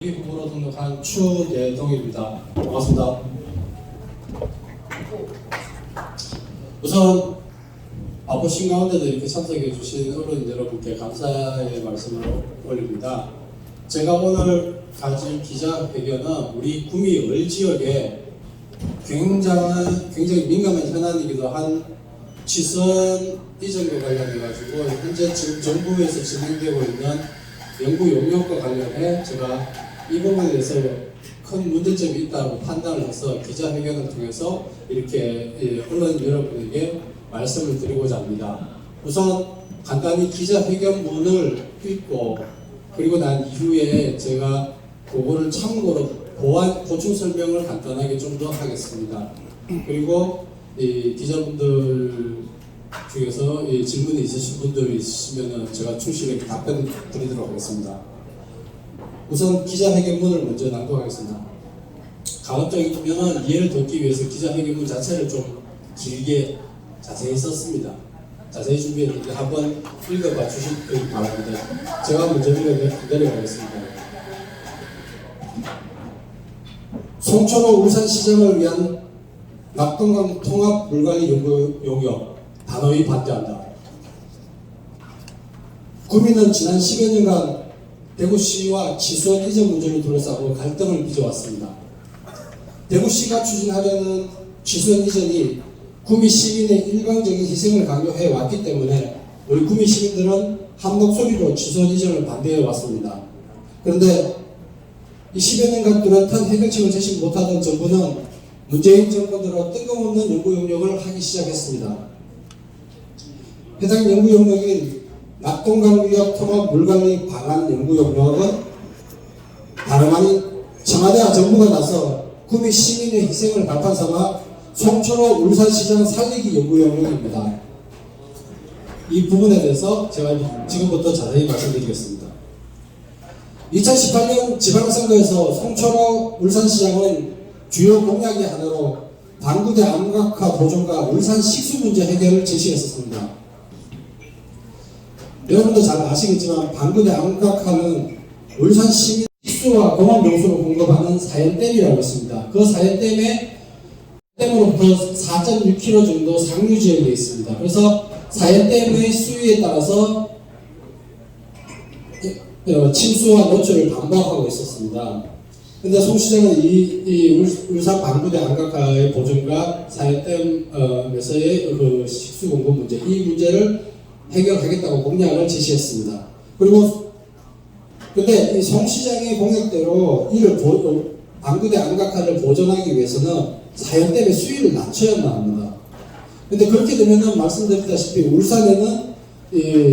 후보로 등록한 추예동입니다. 반갑습니다. 우선 바쁘신 가운데도 이렇게 참석해 주신 어른 여러분께 감사의 말씀을 올립니다. 제가 오늘 가질 기자회견은 우리 구미 을지역에 굉장히 민감한 현안이기도 한 취선 이전과 관련해가지고 현재 지금 정부에서 진행되고 있는 연구 용역과 관련해 제가 이 부분에 대해서 큰 문제점이 있다고 판단을 해서 기자회견을 통해서 이렇게 언론 여러분에게 말씀을 드리고자 합니다. 우선 간단히 기자회견문을 읽고 그리고 난 이후에 제가 그거를 참고로 보충 설명을 간단하게 좀 더 하겠습니다. 그리고 이 기자분들 중에서 질문이 있으신 분들이 있으시면 제가 충실하게 답변 드리도록 하겠습니다. 우선 기자회견문을 먼저 낭독하겠습니다. 가급적이면 이해를 돕기 위해서 기자회견문 자체를 좀 길게 자세히 썼습니다. 자세히 준비했는데 한번 읽어봐 주시기 바랍니다. 제가 먼저 내려가겠습니다. 송천호 울산시장을 위한 낙동강 통합 물관리 연구 용역 단호히 반대한다. 구민은 지난 10여 년간 대구시와 취수원 이전 문제를 둘러싸고 갈등을 빚어왔습니다. 대구시가 추진하려는 취수원 이전이 구미 시민의 일방적인 희생을 강요해 왔기 때문에 우리 구미 시민들은 한 목소리로 취수원 이전을 반대해 왔습니다. 그런데 이 10여 년간 뚜렷한 해결책을 제시 못하던 정부는 문재인 정권 들어 뜬금없는 연구 용역을 하기 시작했습니다. 해당 연구 용역인 낙동강 위협 통합 물관리 방안 연구 용역은 다름 아닌 청와대와 정부가 나서 구미 시민의 희생을 발판 삼아 송천호 울산시장 살리기 연구 용역입니다. 이 부분에 대해서 제가 지금부터 자세히 말씀드리겠습니다. 2018년 지방선거에서 송천호 울산시장은 주요 공약의 하나로 방구대 암각화 보존과 울산 식수 문제 해결을 제시했었습니다. 여러분도 잘 아시겠지만 방구대 암각화는 울산 시민 식수와 공업 용수를 공급하는 사연댐이라고 있습니다. 그 사연댐으로부터 4.6km 정도 상류 지역에 있습니다. 그래서 사연댐의 수위에 따라서 침수와 노출을 반복하고 있었습니다. 근데 송 시장은 이 울산 방구대 암각화의 보존과 사연댐에서의 그 식수 공급 문제, 이 문제를 해결하겠다고 공약을 제시했습니다. 그리고 근데 이 송 시장의 공약대로 이를 방구대 암각화를 보존하기 위해서는 사연댐의 수위를 낮춰야만 합니다. 근데 그렇게 되면은 말씀드렸다시피 울산에는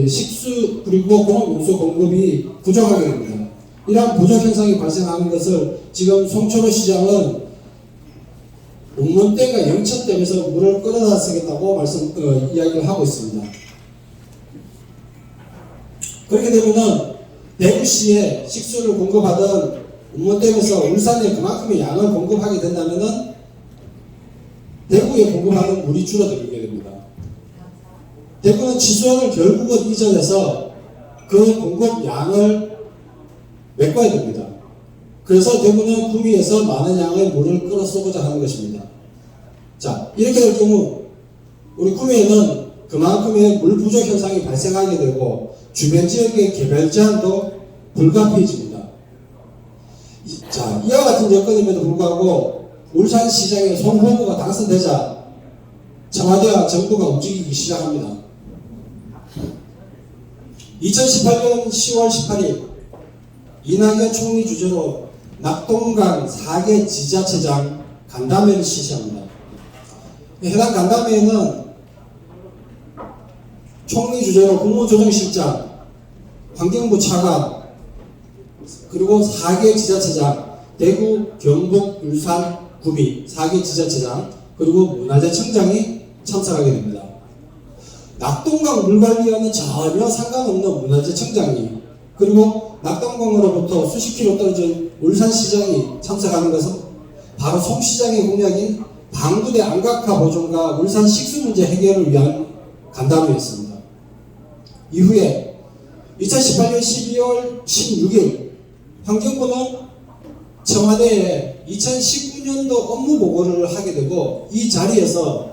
식수 그리고 공업용수 공급이 부족하게 됩니다. 이러한 부족 현상이 발생하는 것을 지금 송천호 시장은 운문댐과 영천댐에서 물을 끌어다 쓰겠다고 이야기를 하고 있습니다. 그렇게 되면은 대구시에 식수를 공급하던 운문댐에서 울산에 그만큼의 양을 공급하게 된다면은 대구에 공급하는 물이 줄어들게 됩니다. 대구는 취수원을 결국은 이전해서 그 공급 양을 메꿔야 됩니다. 그래서 대구는 구미에서 많은 양의 물을 끌어 쓰고자 하는 것입니다. 자, 이렇게 될 경우 우리 구미에는 그만큼의 물 부족 현상이 발생하게 되고 주변 지역의 개별 제한도 불가피해집니다. 자, 이와 같은 여건임에도 불구하고 울산시장의 송 후보가 당선되자 청와대와 정부가 움직이기 시작합니다. 2018년 10월 18일 이낙연 총리 주재로 낙동강 4개 지자체장 간담회를 실시합니다. 해당 간담회에는 총리 주재로 국무조정실장, 환경부 차관, 그리고 4개 지자체장, 대구, 경북, 울산, 구미 4개 지자체장, 그리고 문화재청장이 참석하게 됩니다. 낙동강 물관리와는 전혀 상관없는 문화재청장이 그리고 낙동강으로부터 수십 킬로 떨어진 울산시장이 참석하는 것은 바로 송 시장의 공약인 방구대 암각화 보존과 울산 식수 문제 해결을 위한 간담회였습니다. 이후에 2018년 12월 16일 환경부는 청와대에 2019년도 업무 보고를 하게 되고, 이 자리에서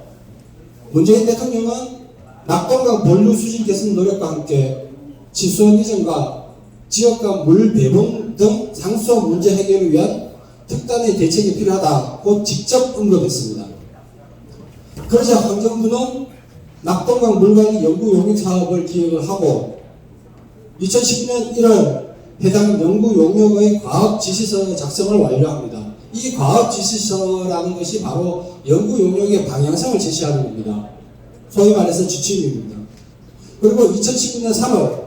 문재인 대통령은 낙동강 본류 수질 개선 노력과 함께 지수원 이전과 지역과 물 배분 등 상수 문제 해결을 위한 특단의 대책이 필요하다고 직접 언급했습니다. 그러자 환경부는 낙동강 물관리 연구 용역 사업을 기획을 하고 2019년 1월 해당 연구 용역의 과학 지시서 작성을 완료합니다. 이 과학 지시서라는 것이 바로 연구 용역의 방향성을 제시하는 겁니다. 소위 말해서 지침입니다. 그리고 2019년 3월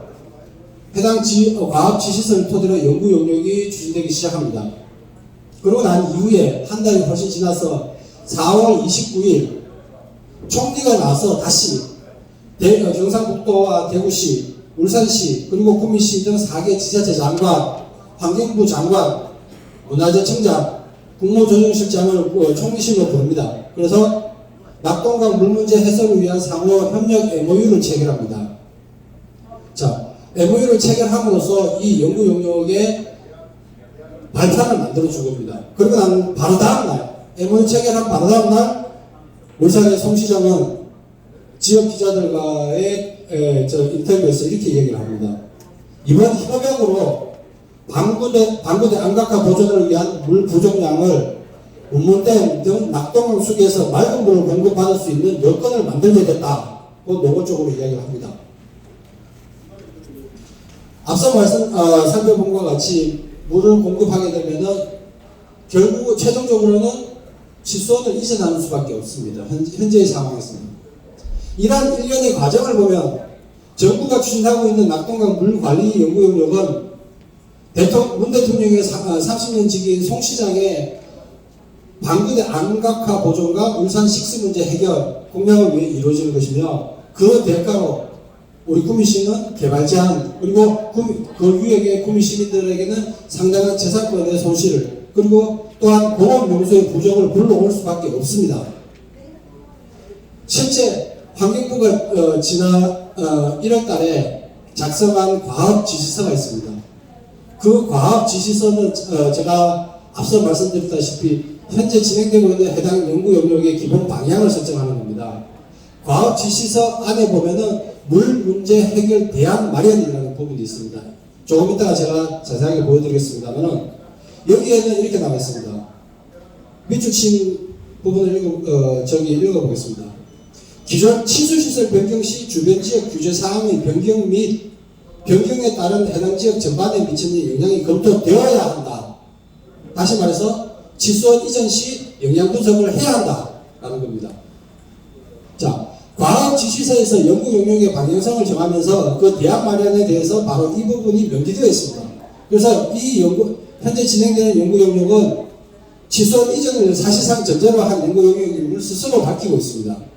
해당 과학 지시서를 토대로 연구 용역이 추진되기 시작합니다. 그러고 난 이후에 한 달이 훨씬 지나서 4월 29일 총리가 나와서 다시 경상북도와 대구시, 울산시, 그리고 구미시 등 4개 지자체 장관, 환경부 장관, 문화재청장, 국무조정실장을 총리실로 부릅니다. 그래서 낙동강 물 문제 해소를 위한 상호 협력 MOU를 체결합니다. 자, MOU를 체결함으로써 이 연구 용역의 발판을 만들어준 겁니다. 그리고 난 바로 다음날, MOU 체결한 바로 다음날, 울산의 송 시장은 지역 기자들과의 인터뷰에서 이렇게 얘기를 합니다. 이번 협약으로 방구대 안각화 보존을 위한 물 부족량을 운문댐 등 낙동강 수기에서 맑은 물을 공급받을 수 있는 여건을 만들겠다고 노골적으로 이야기를 합니다. 앞서 살펴본 것과 같이 물을 공급하게 되면은 결국 최종적으로는 지수원을 이전하는 수밖에 없습니다. 현재의 상황에서는. 이러한 일련의 과정을 보면 정부가 추진하고 있는 낙동강 물관리 연구 용역은 문 대통령의 30년 직인 송 시장의 방구대 안각화 보존과 울산 식수 문제 해결 공약을 위해 이루어지는 것이며, 그 대가로 우리 구미시는 개발 제한, 그리고 그 유역의 구미 시민들에게는 상당한 재산권의 손실을, 그리고 또한 공업 용수의 부족을 불러올 수밖에 없습니다. 실제 환경부가 지난 1월 달에 작성한 과학 지시서가 있습니다. 그 과학 지시서는 제가 앞서 말씀드렸다시피 현재 진행되고 있는 해당 연구 영역의 기본 방향을 설정하는 겁니다. 과학 지시서 안에 보면은 물 문제 해결 대안 마련이라는 부분이 있습니다. 조금 이따가 제가 자세하게 보여드리겠습니다만은 여기에는 이렇게 나와 있습니다. 밑줄 친 부분을 읽어보겠습니다. 기존 치수시설 변경 시 주변 지역 규제 사항의 변경 및 변경에 따른 해당 지역 전반에 미치는 영향이 검토되어야 한다. 다시 말해서 지수원 이전 시 영향 분석을 해야 한다라는 겁니다. 자, 과학 지시서에서 연구 용역의 방향성을 정하면서 그 대안 마련에 대해서 바로 이 부분이 명기되어 있습니다. 그래서 이 현재 진행되는 연구 용역은 지수원 이전을 사실상 전제로 한 연구 용역임을 스스로 밝히고 있습니다.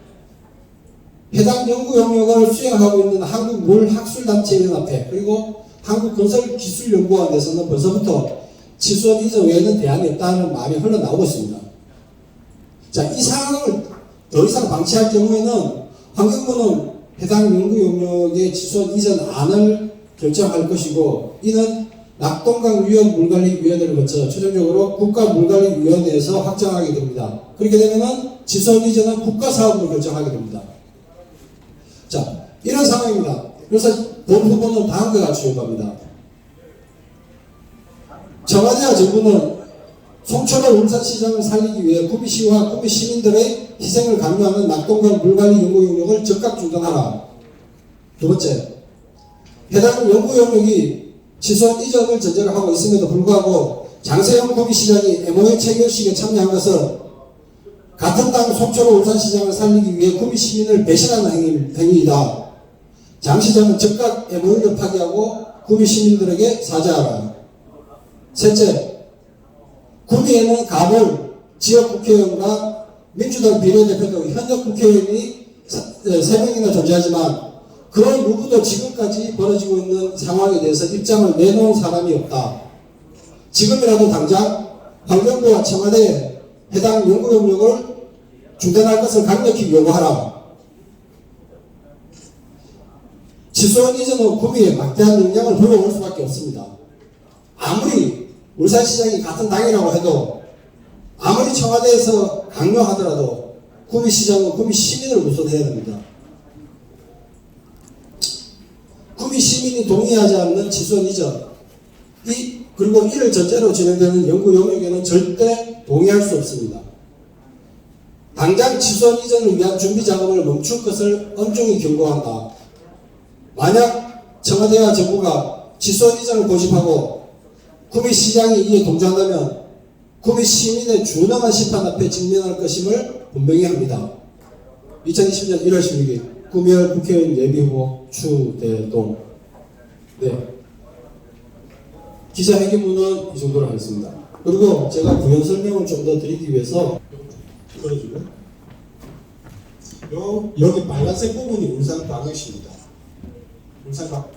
해당 연구 용역을 수행하고 있는 한국물학술단체연합회 그리고 한국건설기술연구원에서는 벌써부터 지수원 이전 외에는 대안이 없다는 말이 흘러나오고 있습니다. 자, 이 상황을 더 이상 방치할 경우에는 환경부는 해당 연구 용역의 지수원 이전 안을 결정할 것이고, 이는 낙동강 유역 물관리위원회를 거쳐 최종적으로 국가물관리위원회에서 확정하게 됩니다. 그렇게 되면은 지수원 이전은 국가사업으로 결정하게 됩니다. 자, 이런 상황입니다. 그래서 본 부분은 다음과 같이 요구합니다. 청와대와 정부는 송철호 울산시장을 살리기 위해 구미시와 구미 시민들의 희생을 강요하는 낙동강 물관리 연구 용역을 즉각 중단하라. 두 번째, 해당 연구 용역이 지수원 이전을 전제로 하고 있음에도 불구하고 장세형 구미시장이 MOU 체결식에 참여한 것은 같은 당 송철호 울산시장을 살리기 위해 구미 시민을 배신하는 행위이다. 장 시장은 즉각 MOU를 파기하고 구미 시민들에게 사죄하라. 셋째, 구미에는 가물 지역국회의원과 민주당 비례대표도 현역 국회의원이 3명이나 존재하지만 그 누구도 지금까지 벌어지고 있는 상황에 대해서 입장을 내놓은 사람이 없다. 지금이라도 당장 환경부와 청와대에 해당 연구 용역을 중단할 것을 강력히 요구하라. 지수원 이전은 구미에 막대한 영향을 불러올 수밖에 없습니다. 아무리 울산시장이 같은 당이라고 해도 아무리 청와대에서 강요하더라도 구미시장은 구미 시민을 우선해야 됩니다. 구미 시민이 동의하지 않는 지선 이전, 그리고 이를 전제로 진행되는 연구 용역에는 절대 동의할 수 없습니다. 당장 지선 이전을 위한 준비 작업을 멈출 것을 엄중히 경고한다. 만약 청와대와 정부가 지선 이전을 고집하고 구미시장이 이에 동조한다면 구미 시민의 준엄한 심판 앞에 직면할 것임을 분명히 합니다. 2020년 1월 16일 구미열 국회의원 예비후보 추대동. 네. 기자회견문은 이 정도로 하겠습니다. 그리고 제가 부연 설명을 좀 더 드리기 위해서 여기 빨간색 부분이 울산광역시입니다.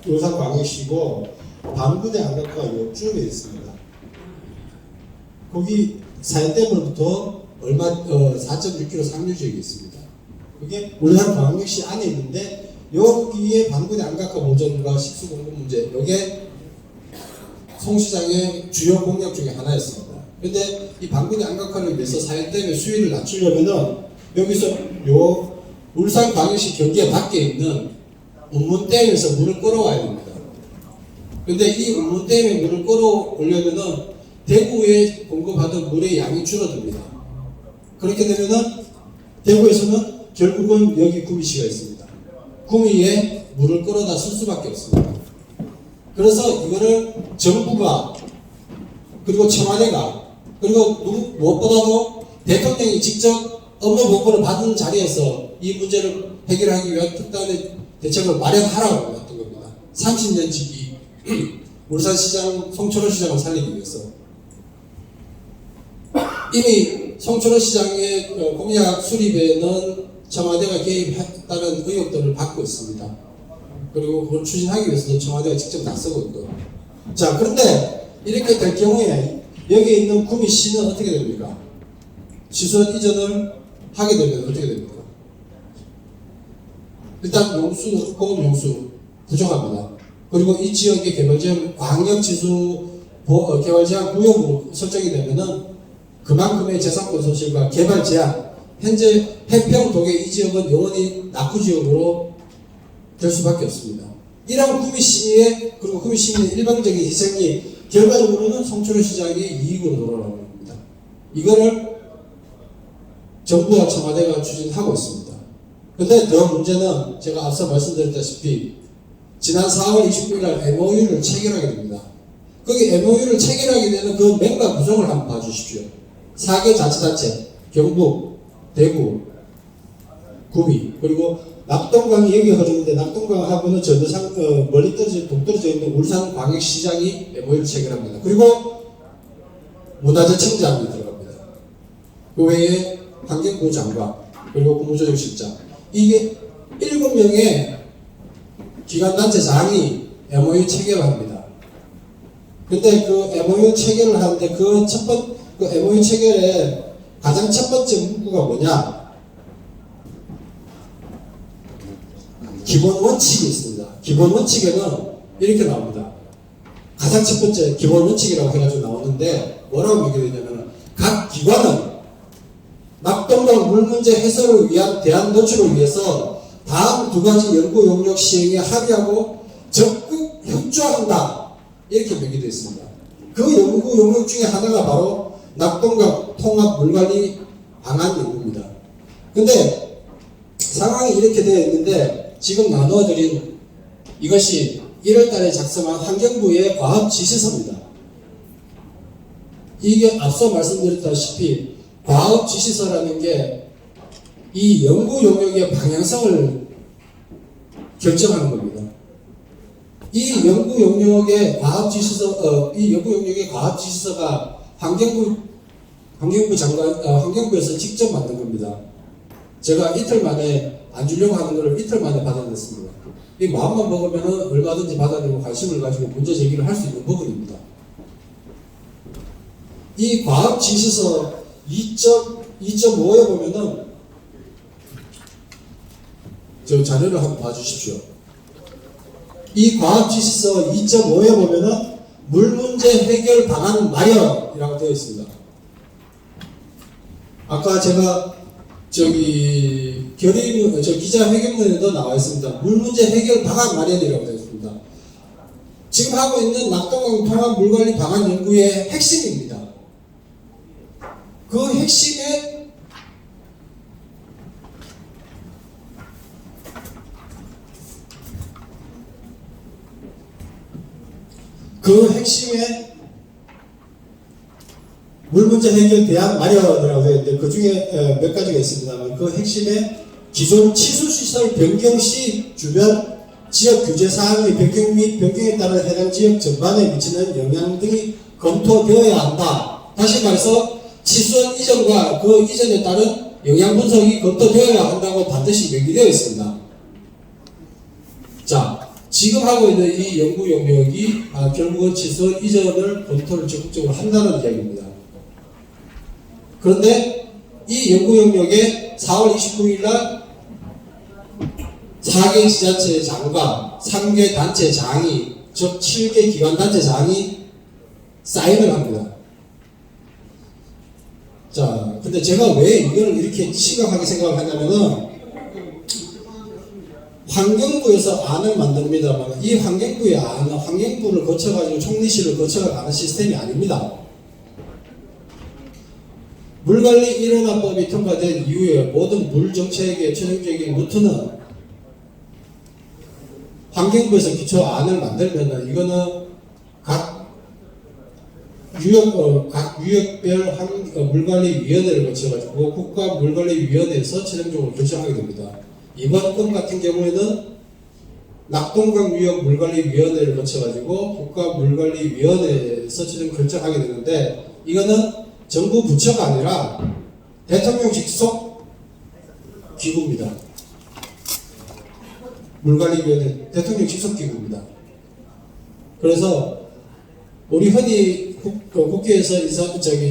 울산광역시고 방구대 안각과 요쯤에 있습니다. 거기 사연댐으로부터 4.6km 상류 지역이 있습니다. 그게 울산광역시 안에 있는데 여기에 방구대 안각과 보전과 식수 공급 문제, 이게 송 시장의 주요 공약 중에 하나였습니다. 그런데 이 방구대 안각화를 위해서 사연댐의 수위를 낮추려면은 여기서 요 울산광역시 경계 밖에 있는 운문댐에서 물을 끌어와야 됩니다. 그런데 이 운문댐에 물을 끌어오려면은 대구에 공급하던 물의 양이 줄어듭니다. 그렇게 되면은 대구에서는 결국은 여기 구미시가 있습니다. 구미에 물을 끌어다 쓸 수밖에 없습니다. 그래서 이거를 정부가 그리고 청와대가 그리고 무엇보다도 대통령이 직접 업무 보고를 받은 자리에서 이 문제를 해결하기 위한 특단의 대책을 마련하라고 했던 겁니다. 30년 지기 울산시장 송철호시장을 살리기 위해서 이미 송철호시장의 공약 수립에는 청와대가 개입했다는 의혹들을 받고 있습니다. 그리고 그걸 추진하기 위해서도 청와대가 직접 나서고 있고. 자, 그런데 이렇게 될 경우에 여기에 있는 구미시는 어떻게 됩니까? 시설 이전을 하게 되면 어떻게 됩니까? 일단 용수, 공업 용수 부족합니다. 그리고 이 지역의 개발지역 광역지수 개발제한 구역으로 설정이 되면은 그만큼의 재산권 손실과 개발 제한, 현재 해평도계 이 지역은 영원히 낙후지역으로 될 수밖에 없습니다. 이런 구미시의 그리고 구미시민의 일방적인 희생이 결과적으로는 송철호시장의 이익으로 돌아가는 겁니다. 이거를 정부와 청와대가 추진하고 있습니다. 그런데 더 문제는 제가 앞서 말씀드렸다시피 지난 4월 29일 날 MOU를 체결하게 됩니다. 거기 MOU를 체결하게 되는 그 맥락 구성을 한번 봐주십시오. 4개 자치단체, 경북, 대구, 구미, 그리고 낙동강이 여기 흐르는데 낙동강하고는 멀리 동떨어져 있는 울산광역시장이 MOU를 체결합니다. 그리고 문화재청장이 들어갑니다. 그 외에 환경부 장관, 그리고 국무조정실장, 이게 7명의 기관단체장이 MOU 체결을 합니다. 근데 그 MOU 체결을 하는데 그 MOU 체결의 가장 첫 번째 문구가 뭐냐? 기본 원칙이 있습니다. 기본 원칙에는 이렇게 나옵니다. 가장 첫 번째 기본 원칙이라고 해가지고 나오는데 뭐라고 얘기해 되냐면 각 기관은 낙동강 물 문제 해소를 위한 대안 노출을 위해서 다음 두 가지 연구 용역 시행에 합의하고 적극 협조한다. 이렇게 명기되어 있습니다. 그 연구 용역 중에 하나가 바로 낙동강 통합 물관리 방안 연구입니다. 근데 상황이 이렇게 되어 있는데 지금 나누어드린 이것이 1월달에 작성한 환경부의 과학 지시서입니다. 이게 앞서 말씀드렸다시피 과학 지시서라는 게 이 연구 용역의 방향성을 결정하는 겁니다. 이 연구 용역의 과학 지시서가 환경부 장관, 환경부에서 직접 만든 겁니다. 제가 이틀 만에 안 주려고 하는 것을 이틀 만에 받아냈습니다. 이 마음만 먹으면 얼마든지 받아내고 관심을 가지고 문제 제기를 할 수 있는 부분입니다. 이 과학 지시서 2.5에 보면은 저 자료를 한번 봐주십시오. 이 과학 지시서 2.5에 보면은 물 문제 해결 방안 마련이라고 되어 있습니다. 아까 제가 기자회견문에도 나와 있습니다. 물 문제 해결 방안 마련이라고 되어 있습니다. 지금 하고 있는 낙동강 통합 물관리 방안 연구의 핵심입니다. 그 핵심에 물 문제 해결 대안 마련이라고 되어 있는데 그 중에 몇 가지가 있습니다만 그 핵심에 기존 치수시설 변경 시 주변 지역 규제 사항의 변경 및 변경에 따른 해당 지역 전반에 미치는 영향 등이 검토되어야 한다. 다시 말해서 치수원 이전과 그 이전에 따른 영향 분석이 검토되어야 한다고 반드시 명기되어 있습니다. 자, 지금 하고 있는 이 연구 영역이 결국은 치수원 이전을 검토를 적극적으로 한다는 이야기입니다. 그런데 이 연구 영역에 4월 29일 날 4개 지자체장과 3개 단체장이 즉 7개 기관단체장이 사인을 합니다. 자, 근데 제가 왜 이걸 이렇게 심각하게 생각을 하냐면은 환경부에서 안을 만듭니다만 이 환경부의 안은 환경부를 거쳐가지고 총리실을 거쳐가는 시스템이 아닙니다. 물관리 일원화법이 통과된 이후에 모든 물정책의 최종적인 루트는 환경부에서 기초안을 만들면은 이거는 각 유역별 물관리위원회를 거쳐가지고 국가물관리위원회에서 최종적으로 결정하게 됩니다. 이번 건 같은 경우에는 낙동강 유역 물관리위원회를 거쳐가지고 국가물관리위원회에서 최종 결정하게 되는데 이거는 정부 부처가 아니라 대통령 직속 기구입니다. 물관리위원회 대통령 직속 기구입니다. 그래서 우리 흔히 국회에서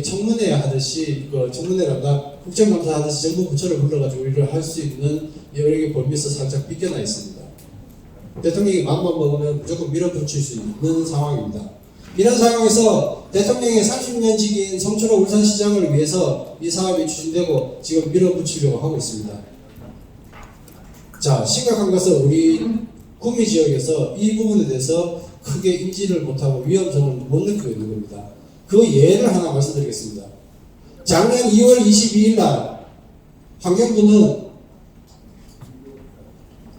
청문회 하듯이 청문회란다 국정감사 하듯이 정부 부처를 불러가지고 일을 할 수 있는 여러 개 범위에서 살짝 빗겨나 있습니다. 대통령이 마음만 먹으면 무조건 밀어붙일 수 있는 상황입니다. 이런 상황에서 대통령의 30년 직인 성철호 울산시장을 위해서 이 사업이 추진되고 지금 밀어붙이려고 하고 있습니다. 자, 심각한 것은 우리 구미 지역에서 이 부분에 대해서 크게 인지를 못하고 위험성을 못 느끼고 있는 겁니다. 그 예를 하나 말씀드리겠습니다. 작년 2월 22일 날 환경부는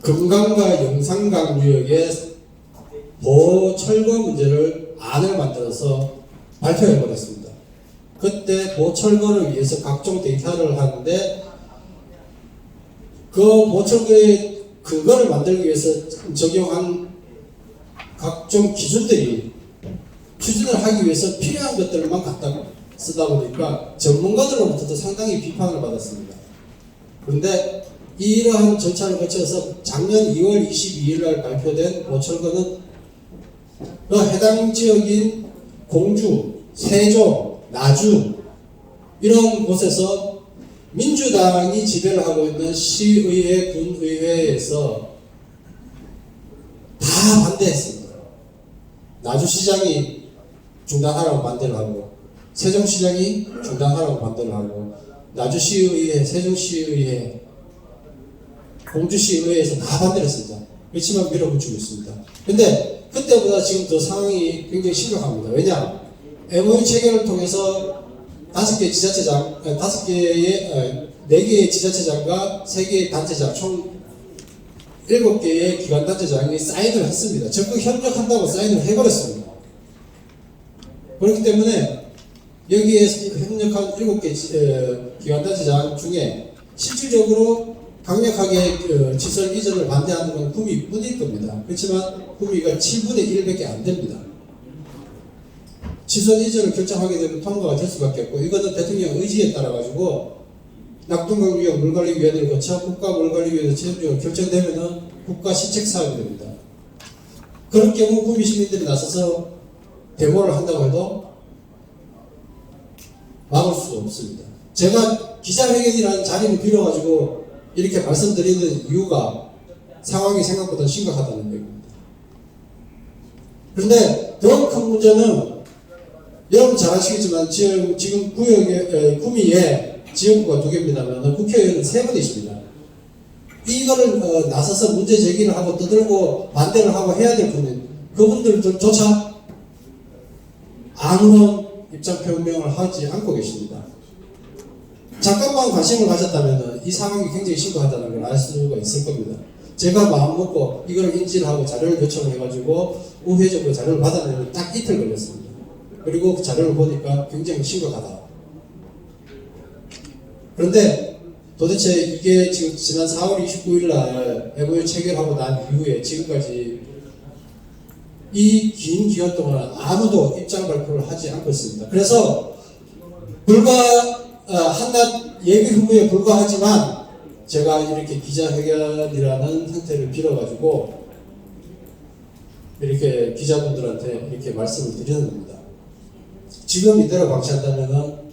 금강과 영산강 유역의 보철거 문제를 안을 만들어서 발표해버렸습니다. 그때 보철거를 위해서 각종 데이터를 하는데 그 보철거의 근거를 만들기 위해서 적용한 각종 기준들이 추진을 하기 위해서 필요한 것들만 갖다 쓰다 보니까 전문가들로부터도 상당히 비판을 받았습니다. 그런데 이러한 절차를 거쳐서 작년 2월 22일 날 발표된 보철거는 그 해당 지역인 공주, 세종, 나주 이런 곳에서 민주당이 지배를 하고 있는 시의회, 군의회에서 다 반대했습니다. 나주시장이 중단하라고 반대를 하고 세종시장이 중단하라고 반대를 하고 나주시의회, 세종시의회, 공주시의회에서 다 반대를 했습니다. 그렇지만 밀어붙이고 있습니다. 근데 그때보다 지금 더 상황이 굉장히 심각합니다. 왜냐? MOU 체결을 통해서 4개의 지자체장과 3개의 단체장, 총 7개의 기관단체장이 사인을 했습니다. 적극 협력한다고 사인을 해버렸습니다. 그렇기 때문에 여기에 협력한 7개 기관단체장 중에 실질적으로 강력하게 시설 이전을 반대하는 건 구미뿐일 겁니다. 그렇지만 구미가 7분의 1밖에 안 됩니다. 시설 이전을 결정하게 되면 통과가 될 수밖에 없고 이거는 대통령 의지에 따라 가지고 낙동강 유역 물관리위원회를 거쳐 국가물관리위원회 최종적으로 결정되면은 국가 시책 사업이 됩니다. 그런 경우 구미 시민들이 나서서 데모를 한다고 해도 막을 수 없습니다. 제가 기자회견이라는 자리를 빌어가지고 이렇게 말씀드리는 이유가 상황이 생각보다 심각하다는 얘기입니다. 그런데 더 큰 문제는 여러분 잘 아시겠지만 지금 구미에 지역구가 2개입니다만 국회의원은 3분이십니다. 이거를 나서서 문제 제기를 하고 떠들고 반대를 하고 해야 될 분은 그분들조차 아무런 입장 표명을 하지 않고 계십니다. 잠깐만 관심을 가졌다면 이 상황이 굉장히 심각하다는 걸 알 수가 있을 겁니다. 제가 마음먹고 이걸 인지를 하고 자료를 요청을 해가지고 우회적으로 자료를 받아내는 딱 이틀 걸렸습니다. 그리고 그 자료를 보니까 굉장히 심각하다. 그런데 도대체 이게 지금 지난 4월 29일 날 MOU 체결하고 난 이후에 지금까지 이 긴 기간 동안 아무도 입장 발표를 하지 않고 있습니다. 그래서 한낱 예비 후보에 불과하지만 제가 이렇게 기자회견이라는 형태를 빌어가지고 이렇게 기자분들한테 이렇게 말씀을 드리는 겁니다. 지금 이대로 방치한다면은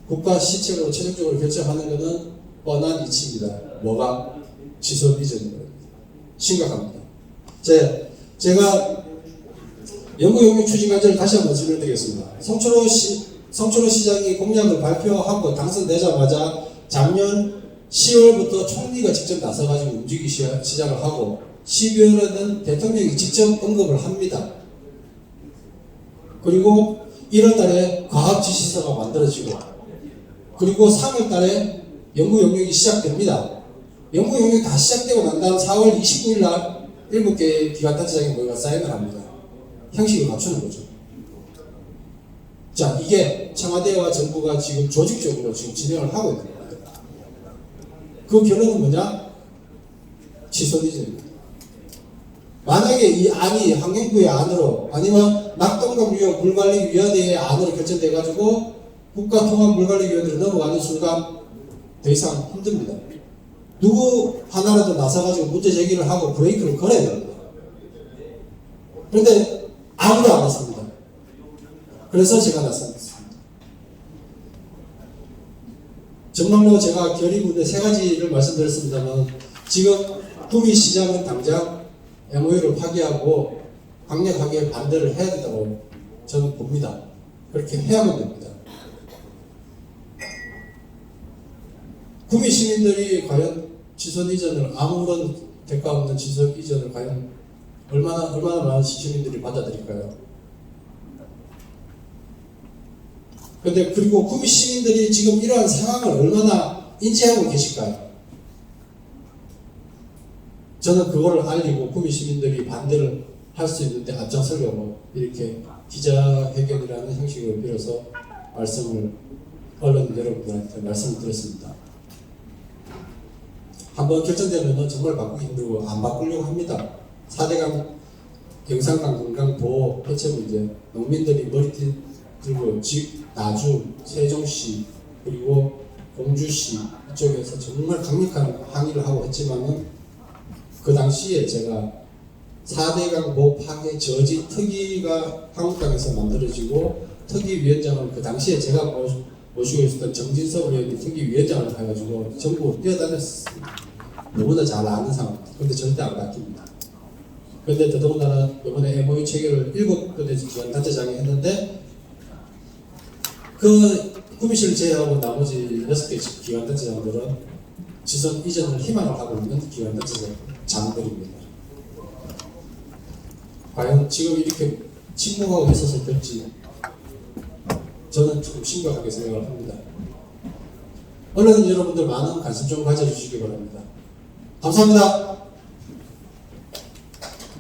국가 시책으로 최종적으로 결정하는 것은 뻔한 이치입니다. 뭐가? 지속 이전인 겁니다. 심각합니다. 제가 연구용역 추진 과제를 다시 한번 설명드리겠습니다. 성철호 시장이 공약을 발표하고 당선되자마자 작년 10월부터 총리가 직접 나서가지고 움직이기 시작을 하고 12월에는 대통령이 직접 언급을 합니다. 그리고 1월달에 과학지시서가 만들어지고 그리고 3월달에 연구용역이 시작됩니다. 연구용역이 다 시작되고 난 다음 4월 29일 날 7개의 기관단체장이 모여가 사인을 합니다. 형식을 갖추는 거죠. 자, 이게 청와대와 정부가 지금 조직적으로 지금 진행을 하고 있는 거예요. 그 결론은 뭐냐? 취소이전입니다. 만약에 이 안이 환경부의 안으로 아니면 낙동강 물관리위원회의 안으로 결정돼가지고 국가통합물관리위원회로 넘어가는 순간 더 이상 힘듭니다. 누구 하나라도 나서가지고 문제 제기를 하고 브레이크를 걸어야 됩니다. 그런데 아무도 안 왔습니다. 그래서 제가 나섰습니다. 정말로 제가 결의문에 3가지를 말씀드렸습니다만 지금 구미시장은 당장 MOU를 파기하고 강력하게 반대를 해야 된다고 저는 봅니다. 그렇게 해야만 됩니다. 구미 시민들이 과연 지선 이전을 아무런 대가 없는 지선 이전을 과연 얼마나 많은 시민들이 받아들일까요? 그런데 그리고 구미 시민들이 지금 이러한 상황을 얼마나 인지하고 계실까요? 저는 그거를 알리고 구미 시민들이 반대를 할 수 있는데 앞장서려고 이렇게 기자회견이라는 형식을 빌어서 언론 여러분들한테 말씀을 드렸습니다. 한번 결정되면 정말 바꾸기 힘들고 안 바꾸려고 합니다. 4대강 영산강 건강 보호 해체 문제, 농민들이 머리 들고 나주, 세종시 그리고 공주시 이쪽에서 정말 강력한 항의를 하고 했지만은 그 당시에 제가 4대강 보호 파괴 저지 특위가 한국당에서 만들어지고 특위위원장을 그 당시에 제가 모시고 있었던 정진석 의원이 특위위원장을 해가지고 전부 뛰어다녔습니다. 너무나 잘 아는 상황. 그런데 절대 안 바뀝니다. 그런데 더더군다나 이번에 MOU 체결을 7군데 기관단체장이 했는데 그 구미시를 제외하고 나머지 6개 기관단체장들은 지선 이전을 희망을 하고 있는 기관단체장들입니다. 과연 지금 이렇게 침묵하고 있어서 될지 저는 조금 심각하게 생각을 합니다. 언론 여러분들 많은 관심 좀 가져주시기 바랍니다. 감사합니다.